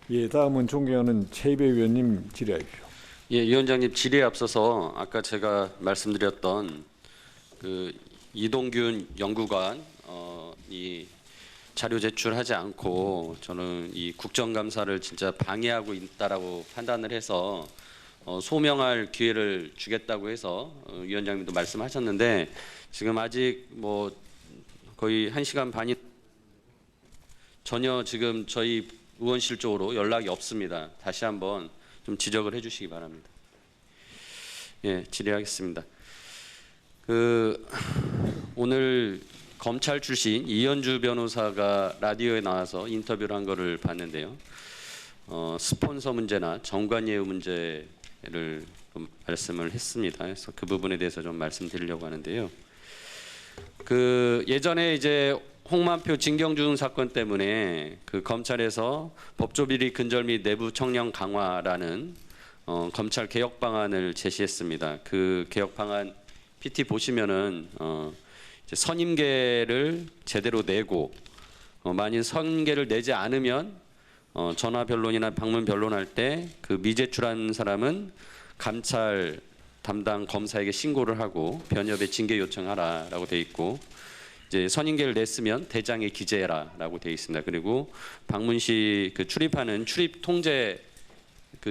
예, 다음은 존경하는 최이배 위원님 질의하십시오. 예, 위원장님 질의에 앞서서 아까 제가 말씀드렸던 그 이동균 연구관 이 자료 제출하지 않고 저는 이 국정감사를 진짜 방해하고 있다라고 판단을 해서 소명할 기회를 주겠다고 해서 위원장님도 말씀하셨는데 지금 아직 뭐 거의 1시간 반이 전혀 지금 저희 의원실 쪽으로 연락이 없습니다. 다시 한번 좀 지적을 해주시기 바랍니다. 예, 질의하겠습니다. 오늘 검찰 출신 이현주 변호사가 라디오에 나와서 인터뷰를 한 거를 봤는데요. 스폰서 문제나 정관예우 문제를 좀 말씀을 했습니다. 그래서 그 부분에 대해서 좀 말씀드리려고 하는데요. 예전에 이제 홍만표 진경준 사건 때문에 검찰에서 법조비리 근절 및 내부 청렴 강화라는 검찰 개혁 방안을 제시했습니다. 그 개혁 방안 PT 보시면은 이제 선임계를 제대로 내고 만일 선임계를 내지 않으면 전화 변론이나 방문 변론할 때 그 미제출한 사람은 감찰 담당 검사에게 신고를 하고 변협에 징계 요청하라라고 돼 있고 이제 선임계를 냈으면 대장에 기재해라라고 되어 있습니다. 그리고 방문 시 출입하는 출입 통제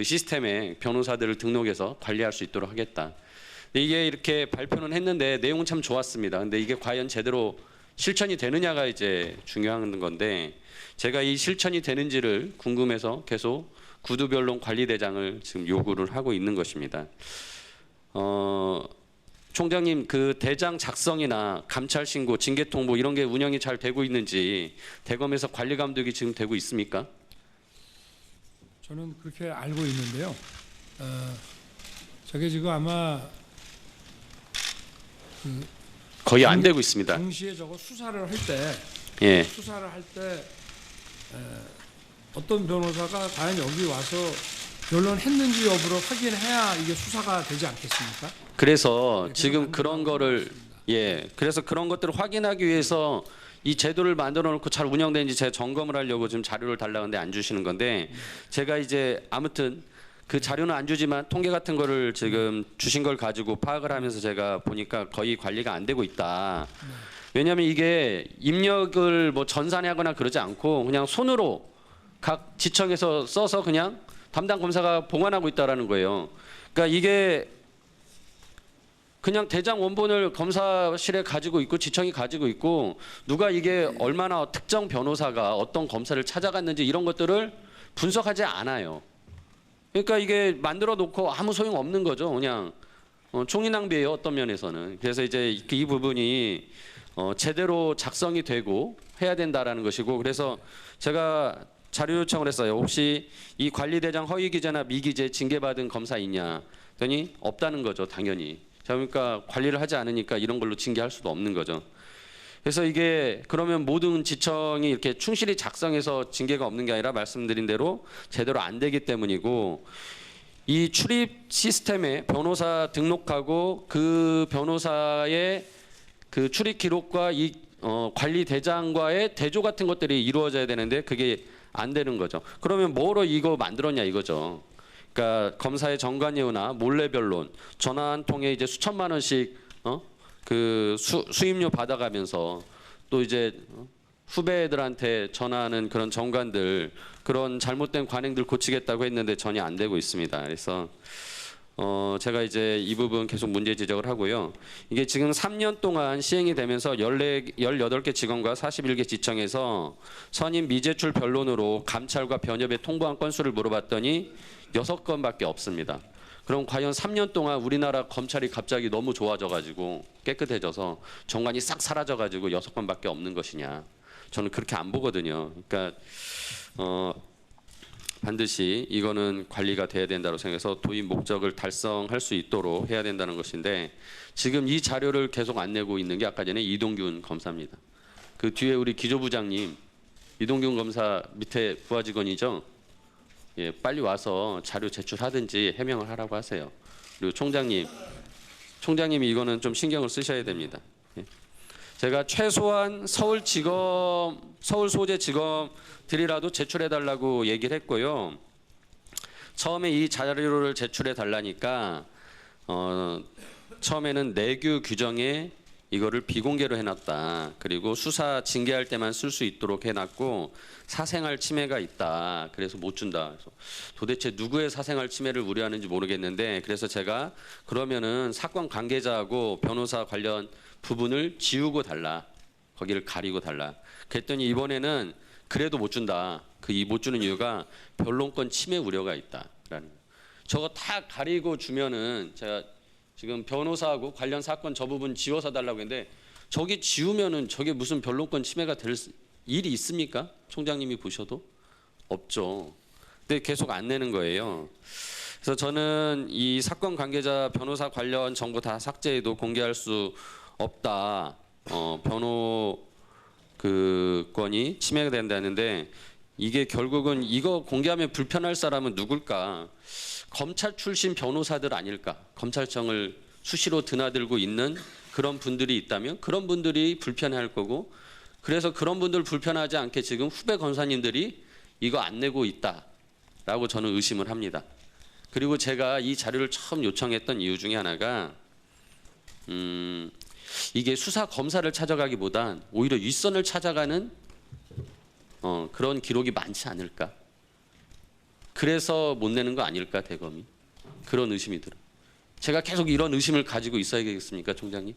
시스템에 변호사들을 등록해서 관리할 수 있도록 하겠다. 근데 이게 이렇게 발표는 했는데 내용은 참 좋았습니다. 근데 이게 과연 제대로 실천이 되느냐가 이제 중요한 건데 제가 이 실천이 되는지를 궁금해서 계속 구두변론 관리대장을 지금 요구를 하고 있는 것입니다. 총장님 대장 작성이나 감찰 신고, 징계 통보 이런 게 운영이 잘 되고 있는지 대검에서 관리 감독이 지금 되고 있습니까? 저는 그렇게 알고 있는데요. 저게 지금 아마 거의 안 되고 있습니다. 당시에 저거 수사를 할 때, 예. 어떤 변호사가 과연 여기 와서 변론했는지 여부를 확인해야 이게 수사가 되지 않겠습니까? 그래서 지금 그런 거를 그래서 그런 것들을 확인하기 위해서 이 제도를 만들어 놓고 잘 운영되는지 제가 점검을 하려고 지금 자료를 달라는데 안 주시는 건데 제가 이제 아무튼 그 자료는 안 주지만 통계 같은 거를 지금 주신 걸 가지고 파악을 하면서 제가 보니까 거의 관리가 안 되고 있다. 왜냐하면 이게 입력을 뭐 전산하거나 그러지 않고 그냥 손으로 각 지청에서 써서 그냥 담당 검사가 봉안하고 있다라는 거예요. 그러니까 이게 그냥 대장 원본을 검사실에 가지고 있고 지청이 가지고 있고 누가 이게 얼마나 특정 변호사가 어떤 검사를 찾아갔는지 이런 것들을 분석하지 않아요. 그러니까 이게 만들어 놓고 아무 소용 없는 거죠. 그냥 총이 낭비예요. 어떤 면에서는. 그래서 이제 이 부분이 제대로 작성이 되고 해야 된다라는 것이고 그래서 제가 자료 요청을 했어요. 혹시 이 관리대장 허위기재나 미기재 징계받은 검사 있냐? 그랬더니 없다는 거죠. 당연히. 그러니까 관리를 하지 않으니까 이런 걸로 징계할 수도 없는 거죠. 그래서 이게 그러면 모든 지청이 이렇게 충실히 작성해서 징계가 없는 게 아니라 말씀드린 대로 제대로 안 되기 때문이고 이 출입 시스템에 변호사 등록하고 그 변호사의 그 출입 기록과 이 관리대장과의 대조 같은 것들이 이루어져야 되는데 그게 안 되는 거죠. 그러면 뭐로 이거 만들었냐 이거죠. 그러니까 검사의 정관예우나 몰래 변론, 전화 한 통에 이제 수천만 원씩 수임료 받아가면서 또 이제 후배들한테 전화하는 그런 정관들 그런 잘못된 관행들 고치겠다고 했는데 전혀 안 되고 있습니다. 그래서 제가 이제 이 부분 계속 문제 지적을 하고요. 이게 지금 3년 동안 시행이 되면서 18개 지검과 41개 지청에서 선임 미제출 변론으로 감찰과 변협에 통보한 건수를 물어봤더니 6건밖에 없습니다. 그럼 과연 3년 동안 우리나라 검찰이 갑자기 너무 좋아져가지고 깨끗해져서 정관이 싹 사라져가지고 6건밖에 없는 것이냐? 저는 그렇게 안 보거든요. 그러니까 반드시 이거는 관리가 돼야 된다고 생각해서 도입 목적을 달성할 수 있도록 해야 된다는 것인데 지금 이 자료를 계속 안 내고 있는 게 아까 전에 이동균 검사입니다. 그 뒤에 우리 기조부장님 이동균 검사 밑에 부하 직원이죠. 예, 빨리 와서 자료 제출하든지 해명을 하라고 하세요. 그리고 총장님이 이거는 좀 신경을 쓰셔야 됩니다. 예. 제가 최소한 서울소재지검들이라도 제출해달라고 얘기를 했고요. 처음에 이 자료를 제출해달라니까 처음에는 내규 규정에 이거를 비공개로 해놨다. 그리고 수사 징계할 때만 쓸 수 있도록 해놨고 사생활 침해가 있다. 그래서 못 준다. 그래서 도대체 누구의 사생활 침해를 우려하는지 모르겠는데 그래서 제가 그러면은 사건 관계자하고 변호사 관련 부분을 지우고 달라. 거기를 가리고 달라. 그랬더니 이번에는 그래도 못 준다. 그 이 못 주는 이유가 변론권 침해 우려가 있다라는. 저거 다 가리고 주면은 제가 지금 변호사하고 관련 사건 저 부분 지워서 달라고 했는데 저기 지우면은 저게 무슨 변론권 침해가 될 일이 있습니까? 총장님이 보셔도 없죠. 근데 계속 안 내는 거예요. 그래서 저는 이 사건 관계자 변호사 관련 정보 다 삭제해도 공개할 수 없다. 변호 그 건이 침해가 된다는데 이게 결국은 이거 공개하면 불편할 사람은 누굴까? 검찰 출신 변호사들 아닐까? 검찰청을 수시로 드나들고 있는 그런 분들이 있다면 그런 분들이 불편해할 거고 그래서 그런 분들 불편하지 않게 지금 후배 검사님들이 이거 안 내고 있다라고 저는 의심을 합니다. 그리고 제가 이 자료를 처음 요청했던 이유 중에 하나가 이게 수사 검사를 찾아가기보단 오히려 윗선을 찾아가는 그런 기록이 많지 않을까? 그래서 못 내는 거 아닐까 대검이? 그런 의심이 들어요. 제가 계속 이런 의심을 가지고 있어야겠습니까, 총장님?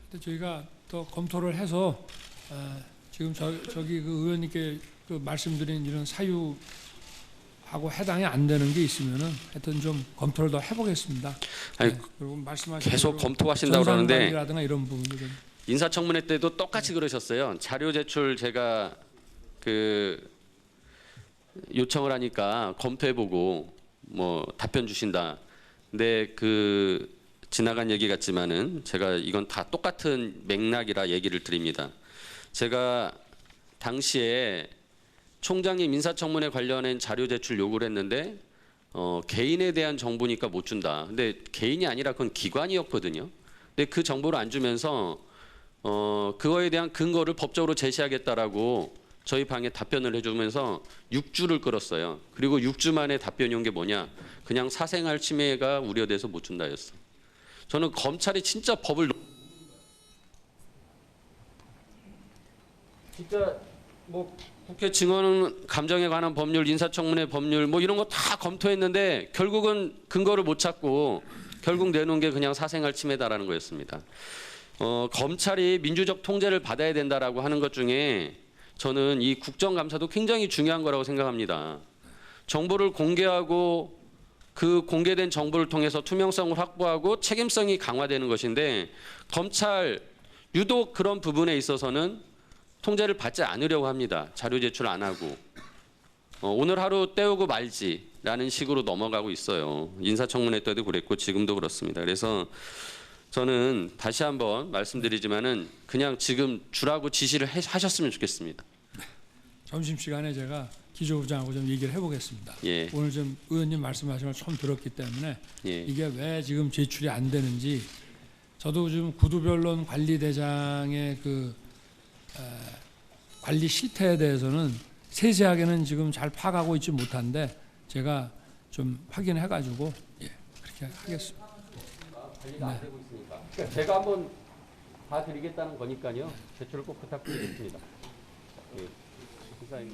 근데 저희가 또 검토를 해서 지금 저기 그 의원님께 그 말씀드린 이런 사유하고 해당이 안 되는 게 있으면은 하여튼 좀 검토를 더 해보겠습니다. 아니, 네, 그리고 말씀하신 계속 대로 검토하신다고 그러는데 정상관리라든가 이런 부분도 좀 인사청문회 때도 똑같이 그러셨어요. 자료 제출 제가 그 요청을 하니까 검토해보고 뭐 답변 주신다. 근데 그 지나간 얘기 같지만은 제가 이건 다 똑같은 맥락이라 얘기를 드립니다. 제가 당시에 총장님 인사청문회 관련한 자료 제출 요구를 했는데 개인에 대한 정보니까 못 준다. 근데 개인이 아니라 그건 기관이었거든요. 근데 그 정보를 안 주면서 그거에 대한 근거를 법적으로 제시하겠다라고 저희 방에 답변을 해주면서 6주를 끌었어요. 그리고 6주 만에 답변이 온 게 뭐냐? 그냥 사생활 침해가 우려돼서 못 준다였어. 저는 검찰이 진짜 법을 진짜 뭐 국회 증언 감정에 관한 법률, 인사청문회 법률 뭐 이런 거 다 검토했는데 결국은 근거를 못 찾고 결국 내놓은 게 그냥 사생활 침해다라는 거였습니다. 검찰이 민주적 통제를 받아야 된다라고 하는 것 중에 저는 이 국정감사도 굉장히 중요한 거라고 생각합니다. 정보를 공개하고 그 공개된 정보를 통해서 투명성을 확보하고 책임성이 강화되는 것인데 검찰 유독 그런 부분에 있어서는 통제를 받지 않으려고 합니다. 자료 제출 안 하고 오늘 하루 때우고 말지라는 식으로 넘어가고 있어요. 인사청문회 때도 그랬고 지금도 그렇습니다. 그래서 저는 다시 한번 말씀드리지만은 그냥 지금 주라고 지시를 하셨으면 좋겠습니다. 점심시간에 제가 기조부장하고 좀 얘기를 해보겠습니다. 예. 오늘 좀 의원님 말씀하신 걸 처음 들었기 때문에 예. 이게 왜 지금 제출이 안 되는지 저도 지금 구두변론 관리대장의 그 관리 실태에 대해서는 세세하게는 지금 잘 파악하고 있지 못한데 제가 좀 확인해가지고 그렇게 하겠습니다. 관리가 안 되고 있으니까. 그러니까 제가 한번 봐드리겠다는 거니까요. 제출을 꼭 부탁드리겠습니다. 예. 이사님.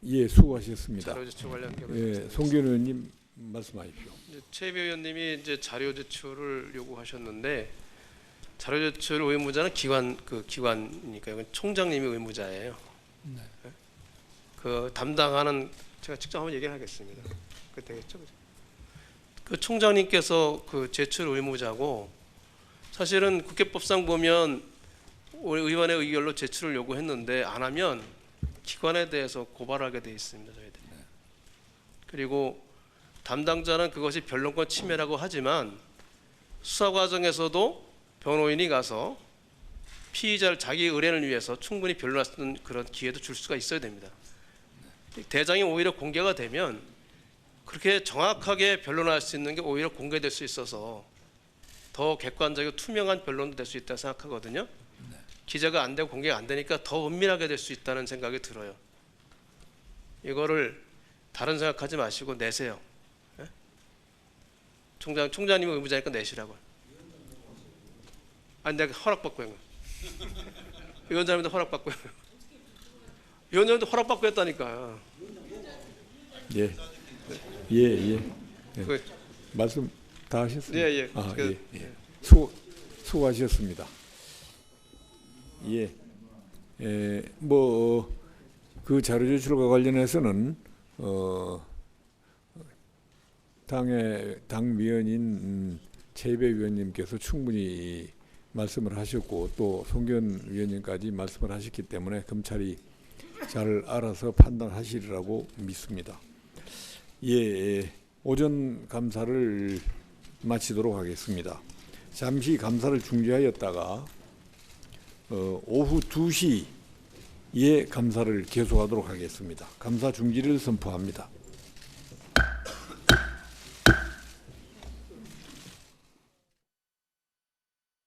예, 수고하셨습니다. 자료 제출 관련 예, 송기현 의원님 말씀하십시오. 최비 의원님이 이제 자료 제출을 요구하셨는데 자료 제출 의무자는 기관이니까 이건 총장님이 의무자예요. 네. 그 담당하는 제가 직접 한번 얘기하겠습니다. 그 되겠죠? 그 총장님께서 그 제출 의무자고 사실은 국회법상 보면 의원의 의결로 제출을 요구했는데 안 하면 기관에 대해서 고발하게 돼 있습니다. 저희들이. 그리고 담당자는 그것이 변론권 침해라고 하지만 수사 과정에서도 변호인이 가서 피의자를 자기 의뢰를 위해서 충분히 변론할 수 있는 그런 기회도 줄 수가 있어야 됩니다. 대장이 오히려 공개가 되면 그렇게 정확하게 변론할 수 있는 게 오히려 공개될 수 있어서 더 객관적이고 투명한 변론도 될 수 있다고 생각하거든요. 기재가 안 되고 공개가 안 되니까 더 은밀하게 될 수 있다는 생각이 들어요. 이거를 다른 생각하지 마시고 내세요. 예? 총장님은 의무자니까 내시라고요. 아니 내가 허락받고 한 거야. 위원장님도 허락받고 한 거야. 위원장님도 허락받고 했다니까. 예. 예, 예. 예. 그, 말씀 다 하셨습니다. 예, 예. 아, 그, 예, 예. 수고하셨습니다. 예. 그 자료 제출과 관련해서는 당위원인 최이배 위원님께서 충분히 말씀을 하셨고 또 송기현 위원님까지 말씀을 하셨기 때문에 검찰이 잘 알아서 판단하시리라고 믿습니다. 예, 오전 감사를 마치도록 하겠습니다. 잠시 감사를 중지하였다가 오후 2시에 감사를 계속하도록 하겠습니다. 감사 중지를 선포합니다.